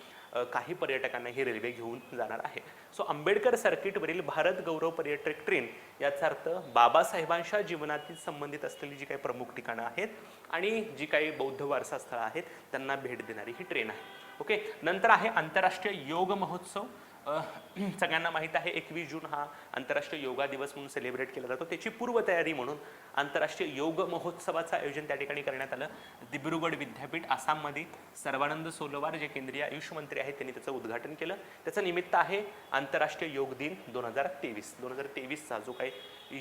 काही पर्यटकांना ही रेल्वे घेऊन जाणार आहे. सो आंबेडकर सर्किटवरील भारत गौरव पर्यटक ट्रेन याचा अर्थ बाबासाहेबांच्या जीवनातील संबंधित असलेली जी काही प्रमुख ठिकाणं आहेत आणि जी काही बौद्ध वारसास्थळं आहेत त्यांना भेट देणारी ही ट्रेन आहे. ओके, नंतर आहे आंतरराष्ट्रीय योग महोत्सव. सगळ्यांना माहीत आहे 21 जून हा आंतरराष्ट्रीय योगा दिवस म्हणून सेलिब्रेट केला जातो. त्याची पूर्वतयारी म्हणून आंतरराष्ट्रीय योग महोत्सवाचं आयोजन त्या ठिकाणी करण्यात आलं. दिब्रुगड विद्यापीठ आसाममध्ये सर्वानंद सोनोवाल जे केंद्रीय आयुष मंत्री आहेत त्यांनी त्याचं उद्घाटन केलं. त्याचं निमित्त आहे आंतरराष्ट्रीय योग दिन 2023चा जो काही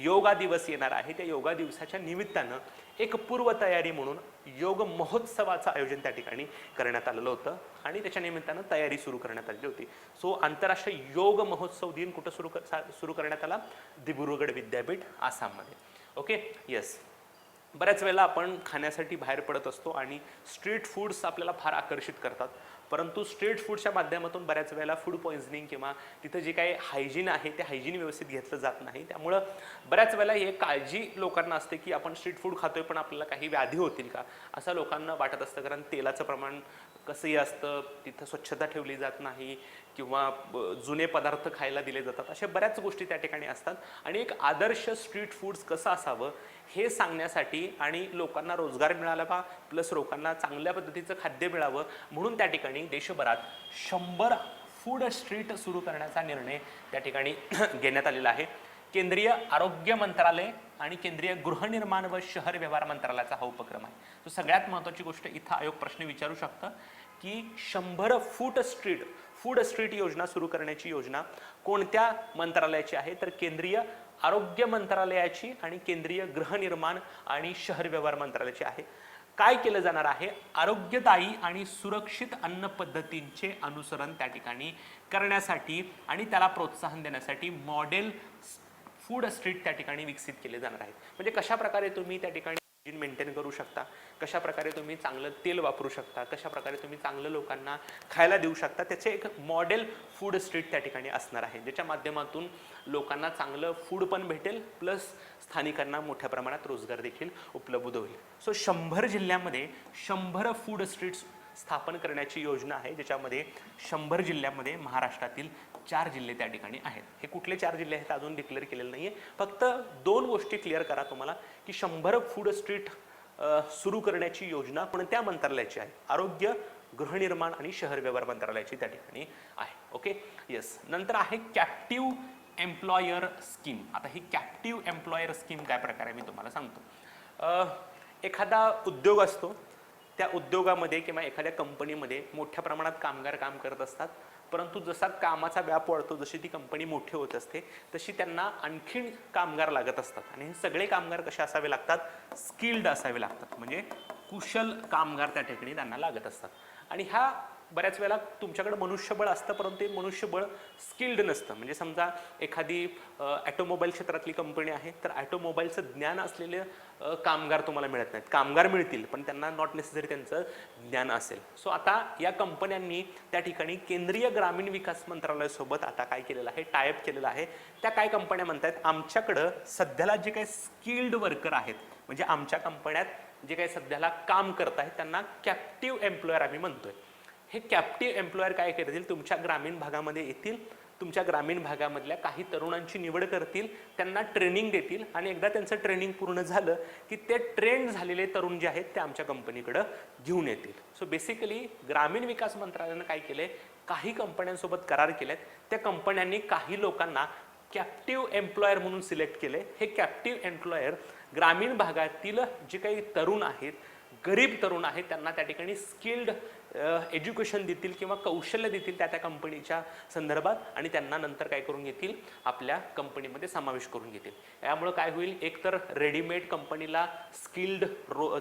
योगा दिवस येणार आहे त्या योगा दिवसाच्या निमित्तानं एक पूर्वतयारी म्हणून योग महोत्सवाचं आयोजन त्या ठिकाणी करण्यात आलेलं होतं आणि त्याच्या निमित्तानं तयारी सुरू करण्यात आली होती. सो आंतरराष्ट्रीय योग महोत्सव दिन कुठं सुरू करण्यात आला? दिब्रुगड विद्यापीठ आसाममध्ये. Okay, yes. बऱ्याच वेळेला आपण खाण्यासाठी बाहेर पडत असतो आणि स्ट्रीट फूड्स आपल्याला फार आकर्षित करतात, परंतु स्ट्रीट फूडच्या माध्यमातून बऱ्याच वेळेला फूड पॉइझनिंग किंवा तिथं जे काही हायजीन आहे ते हायजीन व्यवस्थित घेतलं जात नाही. त्यामुळं बऱ्याच वेळेला हे काळजी लोकांना असते की आपण स्ट्रीट फूड खातोय पण आपल्याला काही व्याधी होतील का असं लोकांना वाटत असतं, कारण तेलाचं प्रमाण कसंही असतं, तिथं स्वच्छता ठेवली जात नाही किंवा जुने पदार्थ खायला दिले जातात, अशा बऱ्याच गोष्टी त्या ठिकाणी असतात. आणि एक आदर्श स्ट्रीट फूड्स कसं असावं हे सांगण्यासाठी आणि लोकांना रोजगार मिळाला का प्लस लोकांना चांगल्या पद्धतीचं खाद्य मिळावं म्हणून त्या ठिकाणी देशभरात 100 फूड स्ट्रीट सुरू करण्याचा निर्णय त्या ठिकाणी घेण्यात आलेला आहे. केंद्रीय आरोग्य मंत्रालय आणि केंद्रीय गृहनिर्माण व शहर व्यवहार मंत्रालयाचा हा उपक्रम आहे. तो सगळ्यात महत्त्वाची गोष्ट इथं आयोग प्रश्न विचारू शकतं की 100 फूड स्ट्रीट योजना सुरू करण्याची योजना कोणत्या मंत्रालयाची आहे तर केंद्रीय आरोग्य मंत्रालयाची आणि केंद्रीय गृहनिर्माण आणि शहर व्यवहार मंत्रालयाची आहे. काय केलं जाणार आहे? आरोग्यदायी आणि सुरक्षित अन्न पद्धतींचे अनुसरण त्या ठिकाणी करण्यासाठी आणि त्याला प्रोत्साहन देण्यासाठी मॉडेल फूड स्ट्रीट त्या ठिकाणी विकसित केले जाणार आहेत. म्हणजे कशा प्रकारे तुम्ही त्या ठिकाणी मेंटेन करू शकता, कशा प्रकारे तुम्ही चांगलं तेल वापरू शकता, कशा प्रकारे तुम्ही चांगलं लोकांना खायला देऊ शकता, त्याचे एक मॉडेल फूड स्ट्रीट त्या ठिकाणी असणार आहे, ज्याच्या माध्यमातून लोकांना चांगलं फूड पण भेटेल प्लस स्थानिकांना मोठ्या प्रमाणात रोजगार देखील उपलब्ध होईल. सो 100 जिल्ह्यामध्ये 100 फूड स्ट्रीट्स स्थापन करण्याची योजना आहे, ज्याच्यामध्ये 100 जिल्ह्यामध्ये महाराष्ट्रातील 4 जिल्हे त्या ठिकाणी आहेत. हे कुठले 4 जिल्हे आहेत अजून डिक्लेअर केलेलं नाहीये. फक्त 2 गोष्टी क्लिअर करा तुम्हाला की 100 फूड स्ट्रीट सुरू करण्याची योजना कोणत्या मंत्रालयाची आहे? आरोग्य, गृहनिर्माण आणि शहर व्यवहार मंत्रालयाची त्या ठिकाणी आहे. Okay, yes. नंतर आहे कॅप्टिव्ह एम्प्लॉयर स्कीम. आता ही कॅप्टिव्ह एम्प्लॉयर स्कीम काय प्रकारे मी तुम्हाला सांगतो. एखादा उद्योग असतो त्या उद्योगामध्ये किंवा एखाद्या कंपनीमध्ये मोठ्या प्रमाणात कामगार काम करत असतात, परंतु जसा कामाचा व्याप वाढतो, जशी ती कंपनी मोठी होत असते, तशी त्यांना आणखीन कामगार लागत असतात आणि हे सगळे कामगार कसे असावे लागतात, स्किल्ड असावे लागतात, म्हणजे कुशल कामगार त्या ठिकाणी त्यांना लागत असतात. आणि ह्या बऱ्याच वेळेला तुमच्याकडे मनुष्यबळ असतं, परंतु ते मनुष्यबळ स्किल्ड नसतं. म्हणजे समजा एखादी ॲटोमोबाईल क्षेत्रातली कंपनी आहे, तर ॲटोमोबाईलचं ज्ञान असलेले कामगार तुम्हाला मिळत नाहीत. कामगार मिळतील, पण त्यांना नॉट नेसेसरी त्यांचं ज्ञान असेल. सो आता या कंपन्यांनी त्या ठिकाणी केंद्रीय ग्रामीण विकास मंत्रालयासोबत आता काय केलेलं आहे, टायअप केलेलं आहे. त्या काय कंपन्या म्हणतात, आमच्याकडं सध्याला जे काही स्किल्ड वर्कर आहेत, म्हणजे आमच्या कंपन्यात जे काही सध्याला काम करत आहेत, त्यांना कॅप्टिव्ह एम्प्लॉयर आम्ही म्हणतोय. हे कॅप्टिव्ह एम्प्लॉयर काय करतील, तुमच्या ग्रामीण भागामध्ये येतील, तुमच्या ग्रामीण भागामधल्या काही तरुणांची निवड करतील, त्यांना ट्रेनिंग देतील आणि एकदा त्यांचं ट्रेनिंग पूर्ण झालं की ते ट्रेंड झालेले तरुण जे आहेत ते आमच्या कंपनीकडं घेऊन येतील. सो बेसिकली ग्रामीण विकास मंत्रालयानं काय केलंय, काही कंपन्यांसोबत करार केलेत. त्या कंपन्यांनी काही लोकांना कॅप्टिव्ह एम्प्लॉयर म्हणून सिलेक्ट केले. हे कॅप्टिव्ह एम्प्लॉयर ग्रामीण भागातील जे काही तरुण आहेत, गरीब तरुण आहेत, त्यांना त्या ठिकाणी स्किल्ड एज्युकेशन देतील किंवा कौशल्य देतील त्या कंपनीच्या संदर्भात आणि त्यांना नंतर काय करून घेतील, आपल्या कंपनीमध्ये समावेश करून घेतील. यामुळे काय होईल, एकतर रेडीमेड कंपनीला स्किल्ड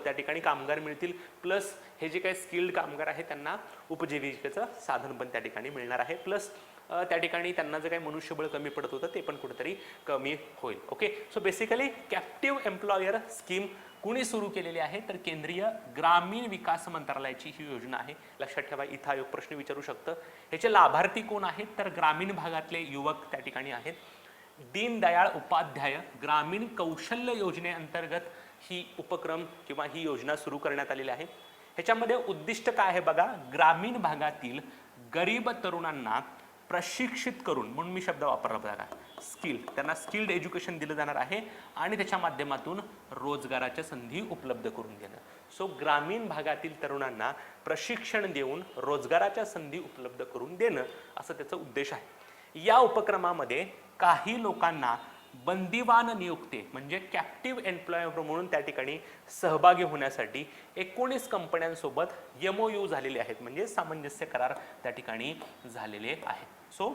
त्या ठिकाणी कामगार मिळतील, प्लस हे जे काही स्किल्ड कामगार आहेत त्यांना उपजीविकेचं साधन पण त्या ठिकाणी मिळणार आहे, प्लस त्या ठिकाणी त्यांना जे काही मनुष्यबळ कमी पडत होतं ते पण कुठेतरी कमी होईल. Okay, so basically captive employer scheme कुणी सुरू केलेली आहे, तर केंद्रीय ग्रामीण विकास मंत्रालयाची ही योजना आहे. लक्षात ठेवा, इथं आयोग प्रश्न विचारू शकतं. ह्याचे लाभार्थी कोण आहेत, तर ग्रामीण भागातले युवक त्या ठिकाणी आहेत. दीनदयाळ उपाध्याय ग्रामीण कौशल्य योजनेअंतर्गत ही उपक्रम किंवा ही योजना सुरू करण्यात आलेली आहे. ह्याच्यामध्ये उद्दिष्ट काय आहे बघा, ग्रामीण भागातील गरीब तरुणांना प्रशिक्षित करून, म्हणून मी शब्द वापरला बघा, स्किल, त्यांना स्किल्ड एज्युकेशन दिलं जाणार आहे आणि त्याच्या माध्यमातून रोजगाराच्या संधी उपलब्ध करून देणं. सो ग्रामीण भागातील तरुणांना प्रशिक्षण देऊन रोजगाराच्या संधी उपलब्ध करून देणं असं त्याचा उद्देश आहे. या उपक्रमामध्ये काही लोकांना बंदिवान नियुक्ती म्हणजे कॅप्टिव्ह एम्प्लॉयर म्हणून त्या ठिकाणी सहभागी होण्यासाठी 19 कंपन्यांसोबत MOU झालेले आहेत, म्हणजे सामंजस्य करार त्या ठिकाणी झालेले आहेत. सो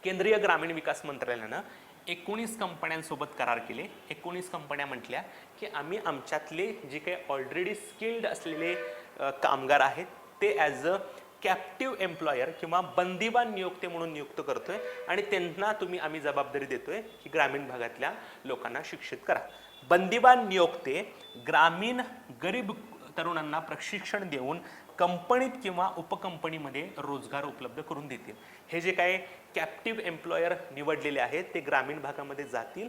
केंद्रीय ग्रामीण विकास मंत्रालयानं 19 कंपन्यांसोबत करार केले. 19 कंपन्या म्हटल्या की आम्ही आमच्यातले जे काही ऑलरेडी स्किल्ड असलेले कामगार आहेत ते ॲज अ कॅप्टिव्ह एम्प्लॉयर किंवा बंदिवान नियुक्ते म्हणून नियुक्त करतोय आणि त्यांना आम्ही जबाबदारी देतोय की ग्रामीण भागातल्या लोकांना शिक्षित करा. बंदिवान नियुक्ते ग्रामीण गरीब तरुणांना प्रशिक्षण देऊन कंपनीत किंवा उपकंपनीमध्ये रोजगार उपलब्ध करून देतील. हे जे काय कॅप्टिव्ह एम्प्लॉयर निवडलेले आहेत ते ग्रामीण भागामध्ये जातील,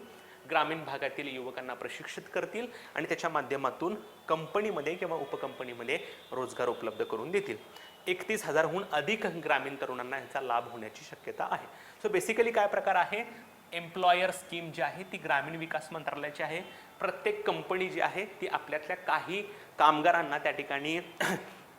ग्रामीण भागातील युवकांना प्रशिक्षित करतील आणि त्याच्या माध्यमातून कंपनीमध्ये किंवा उपकंपनीमध्ये रोजगार उपलब्ध करून देतील. 31,000हून अधिक ग्रामीण तरुणांना याचा लाभ होण्याची शक्यता आहे. सो बेसिकली काय प्रकार आहे, एम्प्लॉयर स्कीम जी आहे ती ग्रामीण विकास मंत्रालयाची आहे. प्रत्येक कंपनी जी आहे ती आपल्यातल्या काही कामगारांना त्या ठिकाणी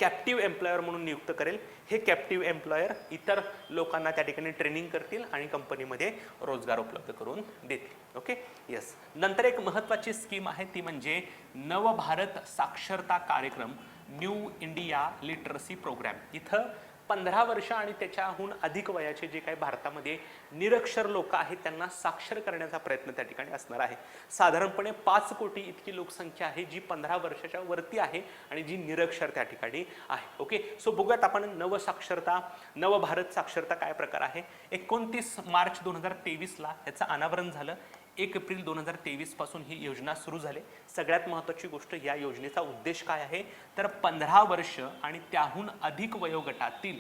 कॅप्टिव्ह एम्प्लॉयर म्हणून नियुक्त करेल. हे कॅप्टिव्ह एम्प्लॉयर इतर लोकांना त्या ठिकाणी ट्रेनिंग करतील आणि कंपनीमध्ये रोजगार उपलब्ध करून देतील. Okay, yes. नंतर एक महत्त्वाची स्कीम आहे ती म्हणजे नवभारत साक्षरता कार्यक्रम, न्यू इंडिया लिटरसी प्रोग्राम. इथं 15 वर्ष आणि त्याच्याहून अधिक वयाचे जे काही भारतामध्ये निरक्षर लोक आहेत त्यांना साक्षर करण्याचा प्रयत्न त्या ठिकाणी असणार आहे. साधारणपणे 5 कोटी इतकी लोकसंख्या आहे जी 15 वर्षाच्या वरती आहे आणि जी निरक्षर त्या ठिकाणी आहे. ओके, सो बघूयात आपण नवभारत साक्षरता काय प्रकार आहे. 29 मार्च 2023ला याचं अनावरण झालं. 1 एप्रिल 2023 पासून ही योजना सुरू झाली. सगळ्यात महत्त्वाची गोष्ट, या योजनेचा उद्देश काय आहे तर 15 वर्ष आणि त्याहून अधिक वयोगटातील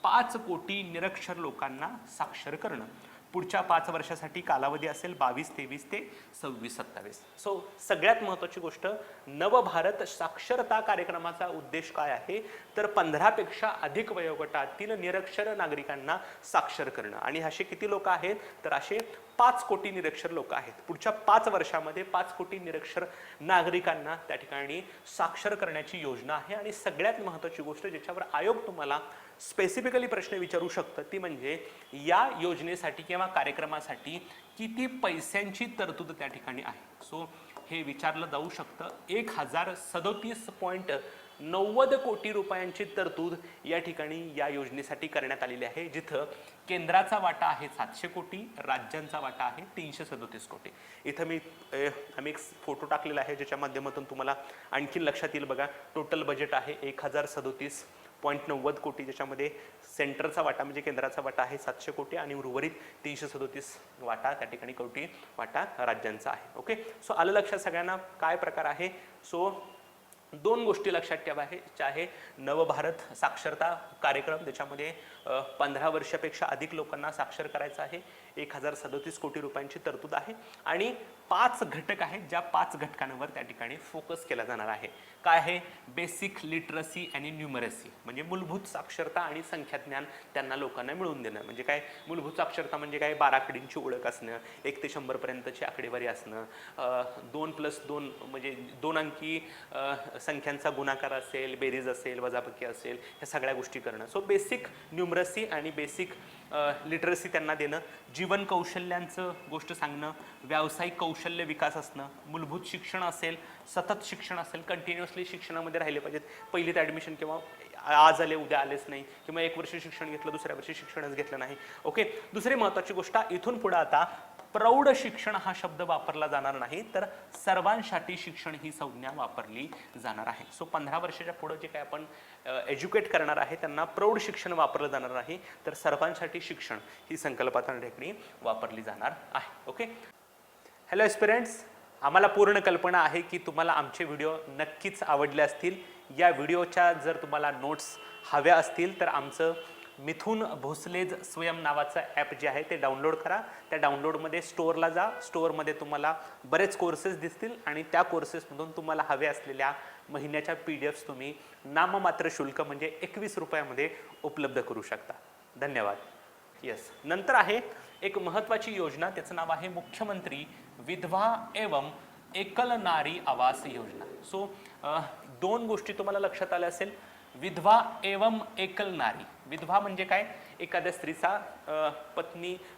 5 कोटी निरक्षर लोकांना साक्षर करणं. पुढच्या 5 वर्षासाठी कालावधी असेल 22-23 ते 26-27. सो सगळ्यात महत्त्वाची गोष्ट, नवभारत साक्षरता कार्यक्रमाचा उद्देश काय आहे तर 15 पेक्षा अधिक वयोगटातील निरक्षर नागरिकांना साक्षर करणं. आणि असे किती लोक आहेत तर असे 5 कोटी निरक्षर लोक आहेत. पुढच्या 5 वर्षामध्ये 5 कोटी निरक्षर नागरिकांना त्या ठिकाणी साक्षर करण्याची योजना आहे. आणि सगळ्यात महत्त्वाची गोष्ट ज्याच्यावर आयोग तुम्हाला स्पेसिफिकली प्रश्न विचारू शकतं ती म्हणजे या योजनेसाठी किंवा कार्यक्रमासाठी किती पैशांची तरतूद त्या ठिकाणी आहे. सो हे विचारलं जाऊ शकतं. 1037 90 कोटी रुपयांची तरतूद या ठिकाणी या योजनेसाठी करण्यात आलेली आहे, जिथं केंद्राचा वाटा आहे 700 कोटी, राज्यांचा वाटा आहे 337 कोटी. इथं आम्ही एक फोटो टाकलेला आहे ज्याच्या माध्यमातून तुम्हाला आणखीन लक्षात येईल. बघा, टोटल बजेट आहे 1037.90 कोटी, ज्याच्यामध्ये सेंटरचा वाटा म्हणजे केंद्राचा वाटा आहे 700 कोटी आणि उर्वरित 337 वाटा त्या ठिकाणी कोटी वाटा राज्यांचा आहे. ओके, सो आलं लक्षात सगळ्यांना काय प्रकार आहे. सो दोन गोष्टी लक्षात ठेवायच्या आहे. नवभारत साक्षरता कार्यक्रम, त्याच्यामध्ये 15 वर्षापेक्षा अधिक लोकांना साक्षर करायचं आहे. 1037 कोटी रुपयांची तरतूद आहे आणि 5 घटक आहेत, ज्या 5 घटकांवर त्या ठिकाणी फोकस केला जाणार आहे. काय आहे? बेसिक लिटरसी आणि न्यूमरसी, म्हणजे मूलभूत साक्षरता आणि संख्याज्ञान त्यांना लोकांना मिळवून देणं. म्हणजे काय मूलभूत साक्षरता म्हणजे काय? 12 आकड्यांची ओळख असणं, 1 ते 100 पर्यंतची आकडेवारी असणं, 2+2 म्हणजे 2 अंकी संख्यांचा गुणाकार असेल, बेरीज असेल, वजाबाकी असेल, ह्या सगळ्या गोष्टी करणं. सो बेसिक न्यूमरसी आणि बेसिक लिटरसी त्यांना देणं, जीवन कौशल्यांचं गोष्ट सांगणं, व्यावसायिक कौशल्य विकास असणं, मूलभूत शिक्षण असेल, सतत शिक्षण असेल, कंटिन्युअसली शिक्षणामध्ये राहिले पाहिजेत. पहिलीत ॲडमिशन किंवा आज आले उद्या आलेच नाही, किंवा 1 वर्ष शिक्षण घेतलं दुसऱ्या वर्षी शिक्षणच घेतलं नाही. ओके, दुसरी महत्त्वाची गोष्ट, इथून पुढे आता प्रौढ शिक्षण हा शब्द वापरला जाणार नाही, तर सर्वांसाठी शिक्षण ही संज्ञा वापरली जाणार आहे. सो 15 वर्षाच्या पुढे जे काय आपण एज्युकेट करणार आहे त्यांना प्रौढ शिक्षण वापरलं जाणार नाही, तर सर्वांसाठी शिक्षण ही संकल्पना त्या ठिकाणी वापरली जाणार आहे. ओके, हॅलो एस्पिरंट्स, आम्हाला पूर्ण कल्पना आहे की तुम्हाला आमचे व्हिडिओ नक्कीच आवडले असतील. या व्हिडिओच्या जर तुम्हाला नोट्स हव्या असतील तर आमचं मिथून भोसलेज स्वयं नावाचं ॲप जे आहे ते डाउनलोड करा. त्या डाउनलोडमध्ये स्टोअरला जा, स्टोअरमध्ये तुम्हाला बरेच कोर्सेस दिसतील आणि त्या कोर्सेसमधून तुम्हाला हवे असलेल्या महिन्याच्या PDFs तुम्ही नाममात्र शुल्क म्हणजे 21 रुपयामध्ये उपलब्ध करू शकता. धन्यवाद. येस, नंतर आहे एक महत्त्वाची योजना, त्याचं नाव आहे मुख्यमंत्री विधवा एवं एकल नारी आवास योजना. सो 2 गोष्टी तुम्हाला लक्षात आल्या असेल. विधवा एवं एकल नारी, विधवा म्हणजे काय? एखाद्या स्त्रीचा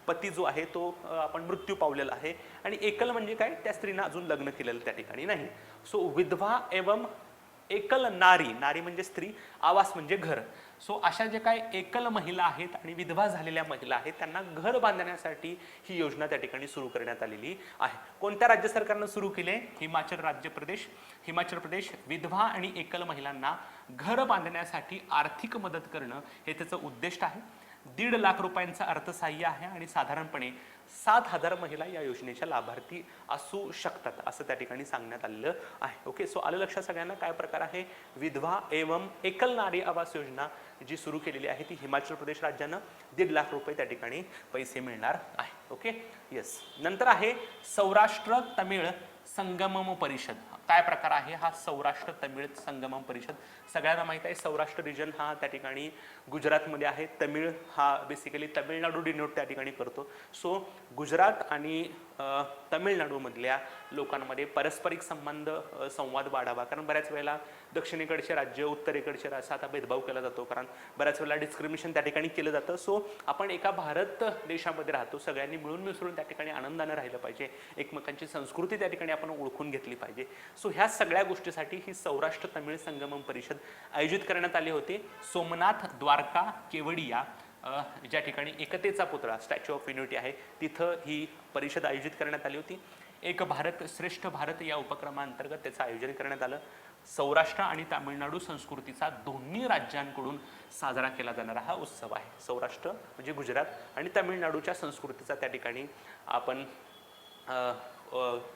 पती जो आहे तो आपण मृत्यू पावलेला आहे, आणि एकल म्हणजे काय? त्या स्त्रीनं अजून लग्न केलेलं त्या ठिकाणी नाही. सो विधवा एवं एकल नारी, नारी म्हणजे स्त्री, आवास म्हणजे घर. सो अशा जे काय एकल महिला आहेत आणि विधवा झालेल्या महिला आहेत त्यांना घर बांधण्यासाठी ही योजना त्या ठिकाणी सुरू करण्यात आलेली आहे. कोणत्या राज्य सरकारनं सुरू केले? हिमाचल प्रदेश विधवा आणि एकल महिलांना घर बांधण्यासाठी आर्थिक मदत करणं हे त्याचं उद्दिष्ट आहे. 1.5 लाख रुपयांचं अर्थसहाय्य आहे आणि साधारणपणे 7,000 महिला या योजनेच्या लाभार्थी असू शकतात असं त्या ठिकाणी सांगण्यात आलेलं आहे. ओके, सो आलं लक्षात सगळ्यांना काय प्रकार आहे? विधवा एवं एकल नारी आवास योजना जी सुरू केलेली आहे ती हिमाचल प्रदेश राज्यानं 1.5 लाख रुपये त्या ठिकाणी पैसे मिळणार आहे. Okay, yes. नंतर आहे सौराष्ट्र तमिळ संगमम परिषद. काय प्रकार आहे हा सौराष्ट्र तमिळ संगमम परिषद? सगळ्यांना माहिती आहे सौराष्ट्र रिजन हा त्या ठिकाणी गुजरातमध्ये आहे. तमिळ हा बेसिकली तमिळनाडू डिनोट त्या ठिकाणी करतो. सो गुजरात आणि तमिळनाडूमधल्या लोकांमध्ये पारस्परिक संवाद वाढावा, कारण बऱ्याच वेळेला दक्षिणेकडचे राज्य उत्तरेकडचे राज्य असा भेदभाव केला जातो, कारण बऱ्याच वेळेला डिस्क्रिमिनेशन त्या ठिकाणी केलं जातं. सो आपण एका भारत देशामध्ये राहतो, सगळ्यांनी मिळून मिसळून त्या ठिकाणी आनंदाने राहिलं पाहिजे, एकमेकांची संस्कृती त्या ठिकाणी आपण ओळखून घेतली पाहिजे. सो ह्या सगळ्या गोष्टीसाठी ही सौराष्ट्र तमिळ संगमम परिषद आयोजित करण्यात आली होती. सोमनाथ, द्वारका, केवडिया ज्या ठिकाणी एकतेचा पुतळा स्टॅच्यू ऑफ युनिटी आहे तिथं ही परिषद आयोजित करण्यात आली होती. एक भारत श्रेष्ठ भारत या उपक्रमांतर्गत त्याचं आयोजन करण्यात आलं. सौराष्ट्र आणि तामिळनाडू संस्कृतीचा दोन्ही राज्यांकडून साजरा केला जाणारा हा उत्सव आहे. सौराष्ट्र म्हणजे गुजरात आणि तामिळनाडूच्या संस्कृतीचा त्या ठिकाणी आपण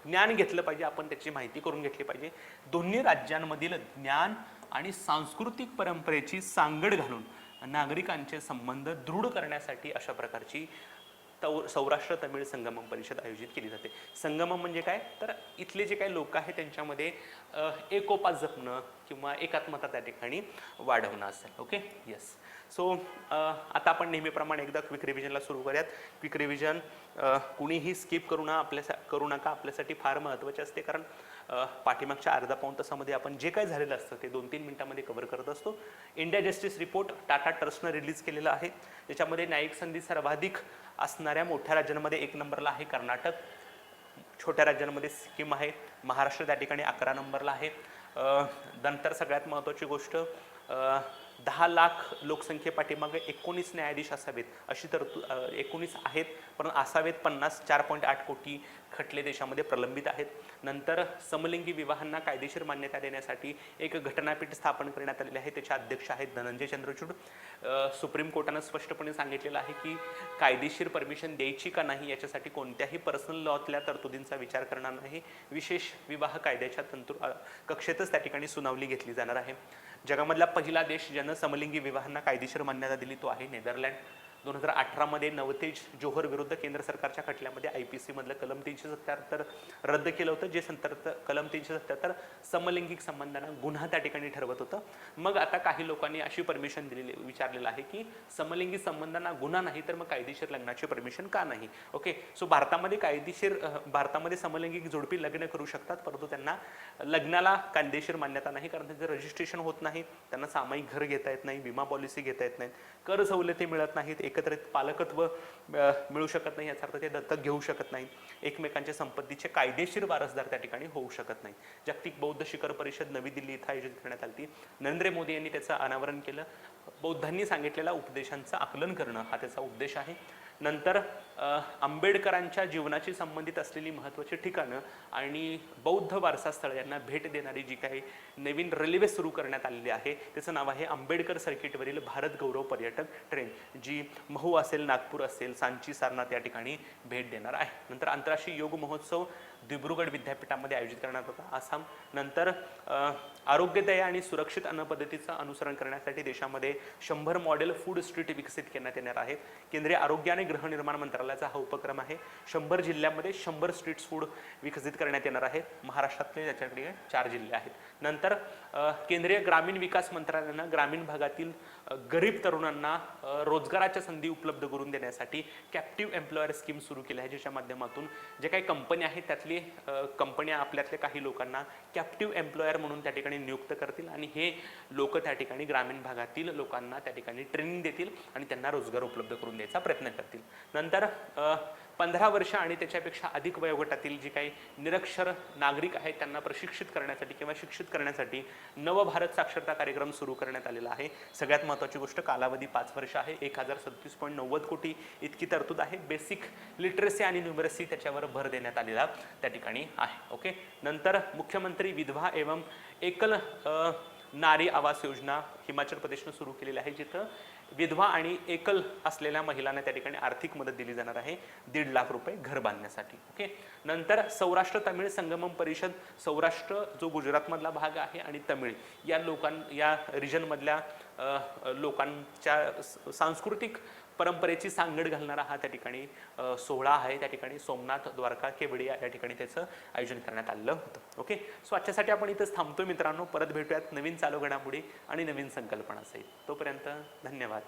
ज्ञान घेतलं पाहिजे, आपण त्याची माहिती करून घेतली पाहिजे. दोन्ही राज्यांमधील ज्ञान आणि सांस्कृतिक परंपरेची सांगड घालून नागरिकांचे संबंध दृढ करण्यासाठी अशा प्रकारची सौराष्ट्र तमिळ संगमम परिषद आयोजित केली जाते. संगमम म्हणजे काय? तर इथले जे काही लोक आहेत त्यांच्यामध्ये एकोपा जपणं किंवा एकात्मता त्या ठिकाणी वाढवणं असेल. Okay, yes. सो आता आपण नेहमीप्रमाणे एकदा क्विक रिव्हिजनला सुरू करूयात. क्विक रिव्हिजन कुणीही स्किप करू नका, आपल्यासाठी फार महत्त्वाचे असते, कारण पाठीमागच्या अर्धा पाऊण तासामध्ये आपण जे काय झालेलं असतं ते 2-3 मिनिटांमध्ये कव्हर करत असतो. India justice report Tata ट्रस्टनं release केलेला आहे. त्याच्यामध्ये न्यायिक संधी सर्वाधिक असणाऱ्या मोठ्या राज्यांमध्ये 1 नंबरला आहे कर्नाटक, छोट्या राज्यांमध्ये सिक्कीम आहे, महाराष्ट्र त्या ठिकाणी 11 नंबरला आहे. नंतर सगळ्यात महत्त्वाची गोष्ट 10 लाख लोकसंख्येपाठीमागे 19 न्यायाधीश असावेत अशी तरतूद 19 आहेत, पण असावेत 50. 4.8 कोटी खटले देशामध्ये प्रलंबित आहेत. नंतर समलिंगी विवाहांना कायदेशीर मान्यता देण्यासाठी एक घटनापीठ स्थापन करण्यात आलेले आहे. त्याचे अध्यक्ष आहेत धनंजय चंद्रचूड. सुप्रीम कोर्टानं स्पष्टपणे सांगितलेलं आहे की कायदेशीर परमिशन द्यायची का नाही याच्यासाठी कोणत्याही पर्सनल लॉतल्या तरतुदींचा विचार करणार नाही. विशेष विवाह कायद्याच्या कक्षेतच त्या ठिकाणी सुनावणी घेतली जाणार आहे. जगामधला पहिला देश ज्यानं समलिंगी विवाहांना कायदेशीर मान्यता दिली तो आहे नेदरलँड. 2018 मध्ये नवतेज जोहर विरुद्ध केंद्र सरकारच्या खटल्यामध्ये IPC मधलं कलम 377 रद्द केलं होतं, जे कलम 377 समलैंगिक संबंधांना गुन्हा त्या ठिकाणी ठरवत होतं. मग आता काही लोकांनी अशी परमिशन विचारलेलं आहे की समलिंगी संबंधांना गुन्हा नाही तर मग कायदेशीर लग्नाची परमिशन का नाही. ओके, सो भारतामध्ये समलैंगिक जोडपी लग्न करू शकतात, परंतु त्यांना लग्नाला कायदेशीर मान्यता नाही, कारण त्यांचं रजिस्ट्रेशन होत नाही, त्यांना सामायिक घर घेता येत नाही, विमा पॉलिसी घेता येत नाही, कर सवलती मिळत नाहीत, एकत्रित पालकत्व मिळू शकत नाही, याचा अर्थ ते दत्तक घेऊ शकत नाही, एकमेकांच्या संपत्तीचे कायदेशीर वारसदार त्या ठिकाणी होऊ शकत नाही. जागतिक बौद्ध शिखर परिषद नवी दिल्ली इथं आयोजित करण्यात आली. नरेंद्र मोदी यांनी त्याचं अनावरण केलं. बौद्धांनी सांगितलेल्या उपदेशांचं आकलन करणं हा त्याचा उद्देश आहे. नंतर आंबेडकरांच्या जीवनाशी संबंधित असलेली महत्त्वाची ठिकाणं आणि बौद्ध वारसा स्थळ यांना भेट देणारी जी काही नवीन रेल्वे सुरू करण्यात आलेली आहे त्याचं नाव आहे आंबेडकर सर्किटवरील भारत गौरव पर्यटक ट्रेन, जी महू असेल, नागपूर असेल, सांची, सारनाथ या ठिकाणी भेट देणार आहे. नंतर आंतरराष्ट्रीय योग महोत्सव दिब्रुगड विद्यापीठामध्ये आयोजित करण्यात होता, आसाम. नंतर आरोग्यदायी आणि सुरक्षित अन्न पद्धतीचं अनुसरण करण्यासाठी देशामध्ये 100 मॉडेल फूड स्ट्रीट विकसित करण्यात येणार आहेत. केंद्रीय आरोग्य आणि गृहनिर्माण मंत्रालयाचा हा उपक्रम आहे. 100 जिल्ह्यांमध्ये 100 स्ट्रीट फूड विकसित करण्यात येणार आहेत. महाराष्ट्रातले त्याच्याकडे 4 जिल्हे आहेत. नंतर केंद्रीय ग्रामीण विकास मंत्रालयानं ग्रामीण भागातील गरीब तरुणांना रोजगाराच्या संधी उपलब्ध करून देण्यासाठी कॅप्टिव्ह एम्प्लॉयर स्कीम सुरू केली आहे, ज्याच्या माध्यमातून जे काही कंपन्या आहेत त्यातली कंपन्या आपल्यातल्या काही लोकांना कॅप्टिव्ह एम्प्लॉयर म्हणून त्या ठिकाणी नियुक्त करतील आणि हे लोक त्या ठिकाणी ग्रामीण भागातील लोकांना त्या ठिकाणी ट्रेनिंग देतील आणि त्यांना रोजगार उपलब्ध करून द्यायचा प्रयत्न करतील. नंतर 15 वर्ष आणि त्याच्यापेक्षा अधिक वयोगटातील जी काही निरक्षर नागरिक आहेत त्यांना प्रशिक्षित करण्यासाठी किंवा शिक्षित करण्यासाठी नवभारत साक्षरता कार्यक्रम सुरू करण्यात आलेला आहे. सगळ्यात महत्त्वाची गोष्ट, कालावधी 5 वर्ष आहे. 1037.90 कोटी इतकी तरतूद आहे. बेसिक लिटरसी आणि न्यूमरसी त्याच्यावर भर देण्यात आलेला त्या ठिकाणी आहे. ओके, नंतर मुख्यमंत्री विधवा एवं एकल नारी आवास योजना हिमाचल प्रदेशनं सुरू केलेली आहे, जिथं विधवा आणि एकल असलेल्या महिलांना त्या ठिकाणी आर्थिक मदत दिली जाणार आहे 1.5 लाख रुपये घर बांधण्यासाठी. ओके, नंतर सौराष्ट्र तमिळ संगमम परिषद, सौराष्ट्र जो गुजरातमधला भाग आहे आणि तमिळ या रिजनमधल्या लोकांच्या सांस्कृतिक परंपरेची सांगड घालणारा हा त्या ठिकाणी सोहळा आहे. त्या ठिकाणी सोमनाथ, द्वारका, केवडिया या ठिकाणी त्याचं आयोजन करण्यात आलं होतं. ओके, सो आजच्यासाठी आपण इथंच थांबतो मित्रांनो. परत भेटूयात नवीन चालू घडामोडी आणि नवीन संकल्पना सहित. तोपर्यंत धन्यवाद.